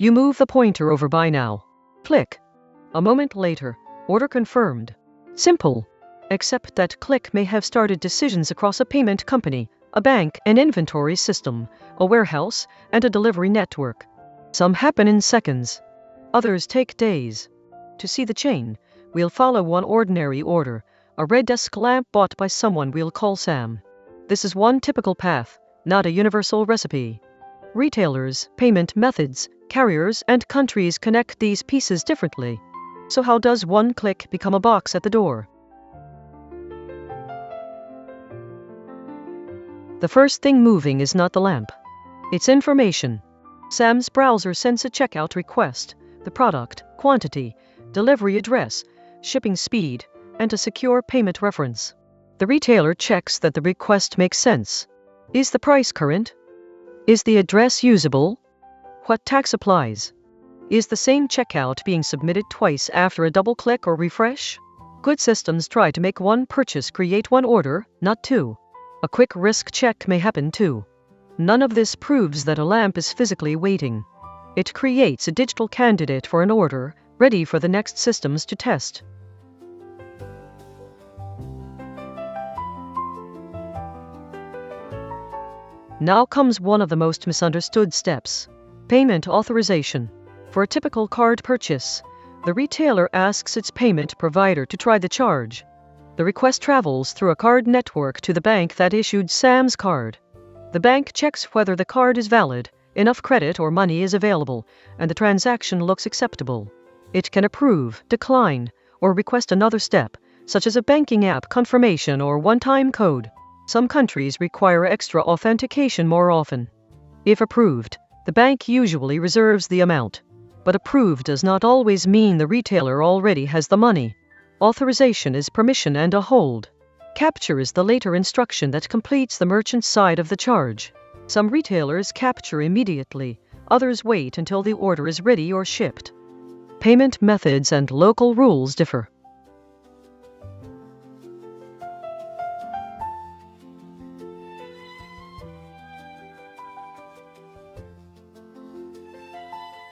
You move the pointer over Buy Now. Click. A moment later, order confirmed. Simple. Except that click may have started decisions across a payment company, a bank, an inventory system, a warehouse, and a delivery network. Some happen in seconds. Others take days. To see the chain, we'll follow one ordinary order, a red desk lamp bought by someone we'll call Sam. This is one typical path, not a universal recipe. Retailers, payment methods, carriers, and countries connect these pieces differently. So how does one click become a box at the door? The first thing moving is not the lamp. It's information. Sam's browser sends a checkout request, the product, quantity, delivery address, shipping speed, and a secure payment reference. The retailer checks that the request makes sense. Is the price current? Is the address usable? What tax applies? Is the same checkout being submitted twice after a double click or refresh? Good systems try to make one purchase create one order, not two. A quick risk check may happen too. None of this proves that a lamp is physically waiting. It creates a digital candidate for an order, ready for the next systems to test. Now comes one of the most misunderstood steps: payment authorization. For a typical card purchase, the retailer asks its payment provider to try the charge. The request travels through a card network to the bank that issued Sam's card. The bank checks whether the card is valid, enough credit or money is available, and the transaction looks acceptable. It can approve, decline, or request another step, such as a banking app confirmation or one-time code. Some countries require extra authentication more often. If approved, the bank usually reserves the amount. But approved does not always mean the retailer already has the money. Authorization is permission and a hold. Capture is the later instruction that completes the merchant's side of the charge. Some retailers capture immediately, others wait until the order is ready or shipped. Payment methods and local rules differ.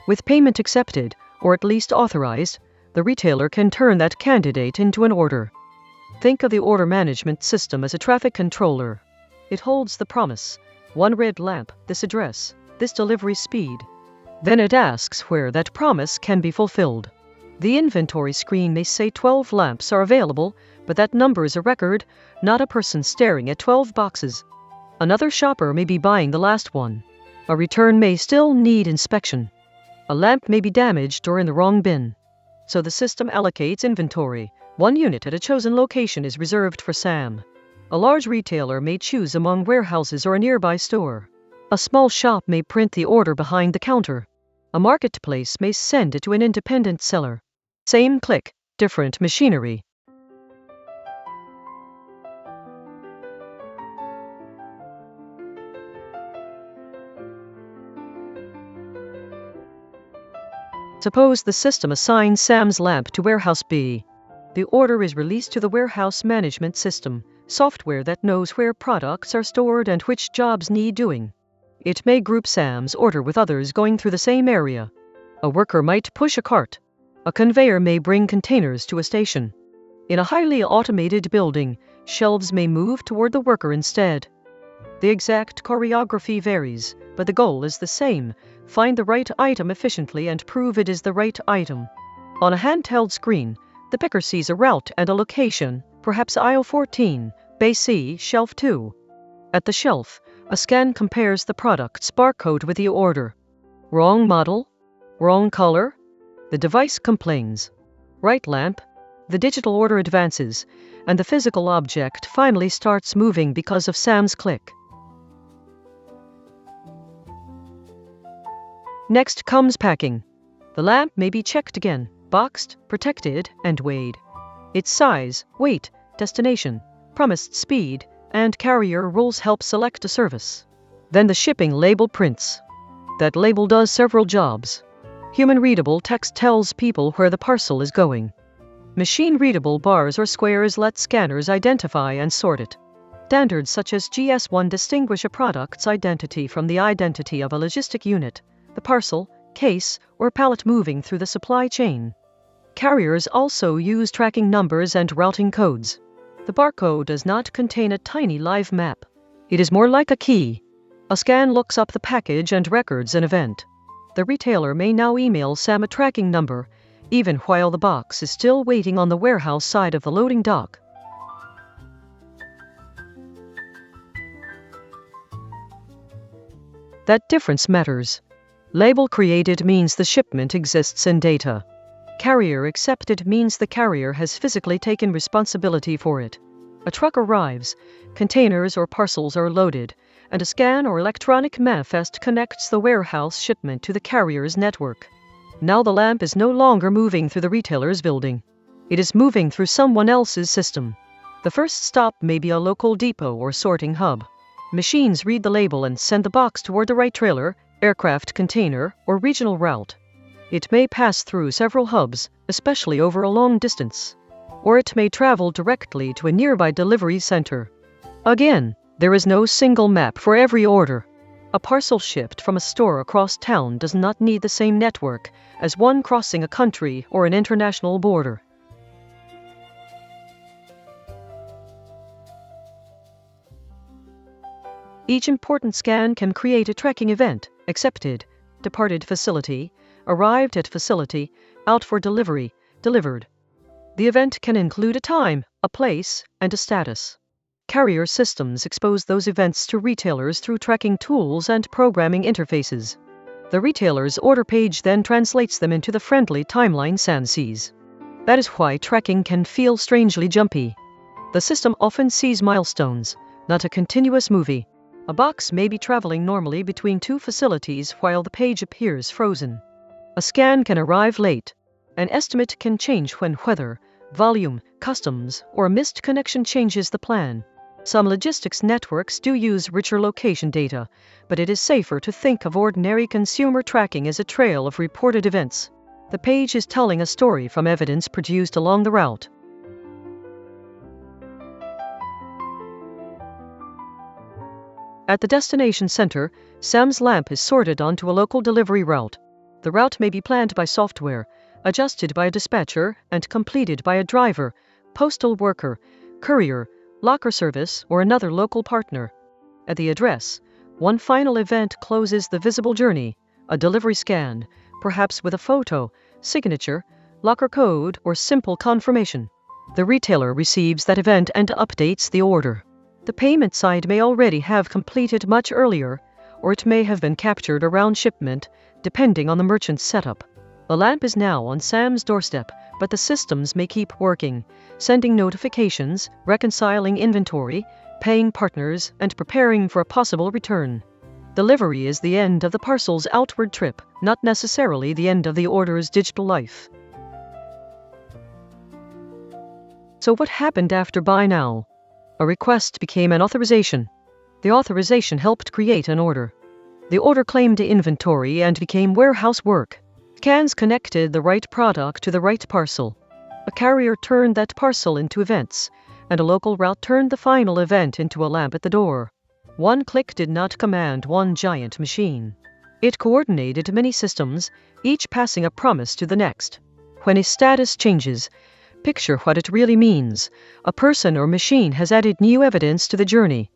With payment accepted, or at least authorized, the retailer can turn that candidate into an order. Think of the order management system as a traffic controller. It holds the promise: one red lamp, this address, this delivery speed. Then it asks where that promise can be fulfilled. The inventory screen may say 12 lamps are available, but that number is a record, not a person staring at 12 boxes. Another shopper may be buying the last one. A return may still need inspection. A lamp may be damaged or in the wrong bin. So the system allocates inventory. One unit at a chosen location is reserved for Sam. A large retailer may choose among warehouses or a nearby store. A small shop may print the order behind the counter. A marketplace may send it to an independent seller. Same click, different machinery. Suppose the system assigns Sam's lamp to warehouse B. The order is released to the warehouse management system, software that knows where products are stored and which jobs need doing. It may group Sam's order with others going through the same area. A worker might push a cart. A conveyor may bring containers to a station. In a highly automated building, shelves may move toward the worker instead. The exact choreography varies, but the goal is the same: find the right item efficiently and prove it is the right item. On a handheld screen, the picker sees a route and a location, perhaps aisle 14, bay C, shelf 2. At the shelf, a scan compares the product's barcode with the order. Wrong model? Wrong color? The device complains. Right lamp? The digital order advances, and the physical object finally starts moving because of Sam's click. Next comes packing. The lamp may be checked again, boxed, protected, and weighed. Its size, weight, destination, promised speed, and carrier rules help select a service. Then the shipping label prints. That label does several jobs. Human-readable text tells people where the parcel is going. Machine-readable bars or squares let scanners identify and sort it. Standards such as GS1 distinguish a product's identity from the identity of a logistic unit. The parcel, case, or pallet moving through the supply chain. Carriers also use tracking numbers and routing codes. The barcode does not contain a tiny live map. It is more like a key. A scan looks up the package and records an event. The retailer may now email Sam a tracking number, even while the box is still waiting on the warehouse side of the loading dock. That difference matters. Label created means the shipment exists in data. Carrier accepted means the carrier has physically taken responsibility for it. A truck arrives, containers or parcels are loaded, and a scan or electronic manifest connects the warehouse shipment to the carrier's network. Now the lamp is no longer moving through the retailer's building. It is moving through someone else's system. The first stop may be a local depot or sorting hub. Machines read the label and send the box toward the right trailer, aircraft container, or regional route. It may pass through several hubs, especially over a long distance. Or it may travel directly to a nearby delivery center. Again, there is no single map for every order. A parcel shipped from a store across town does not need the same network as one crossing a country or an international border. Each important scan can create a tracking event: accepted, departed facility, arrived at facility, out for delivery, delivered. The event can include a time, a place, and a status. Carrier systems expose those events to retailers through tracking tools and programming interfaces. The retailer's order page then translates them into the friendly timeline Sam sees. That is why tracking can feel strangely jumpy. The system often sees milestones, not a continuous movie. A box may be traveling normally between two facilities while the page appears frozen. A scan can arrive late. An estimate can change when weather, volume, customs, or a missed connection changes the plan. Some logistics networks do use richer location data, but it is safer to think of ordinary consumer tracking as a trail of reported events. The page is telling a story from evidence produced along the route. At the destination center, Sam's lamp is sorted onto a local delivery route. The route may be planned by software, adjusted by a dispatcher, and completed by a driver, postal worker, courier, locker service, or another local partner. At the address, one final event closes the visible journey: a delivery scan, perhaps with a photo, signature, locker code, or simple confirmation. The retailer receives that event and updates the order. The payment side may already have completed much earlier, or it may have been captured around shipment, depending on the merchant's setup. The lamp is now on Sam's doorstep, but the systems may keep working, sending notifications, reconciling inventory, paying partners, and preparing for a possible return. Delivery is the end of the parcel's outward trip, not necessarily the end of the order's digital life. So what happened after buy now? A request became an authorization. The authorization helped create an order. The order claimed inventory and became warehouse work. Scans connected the right product to the right parcel. A carrier turned that parcel into events, and a local route turned the final event into a lamp at the door. One click did not command one giant machine. It coordinated many systems, each passing a promise to the next. When a status changes, picture what it really means. A person or machine has added new evidence to the journey.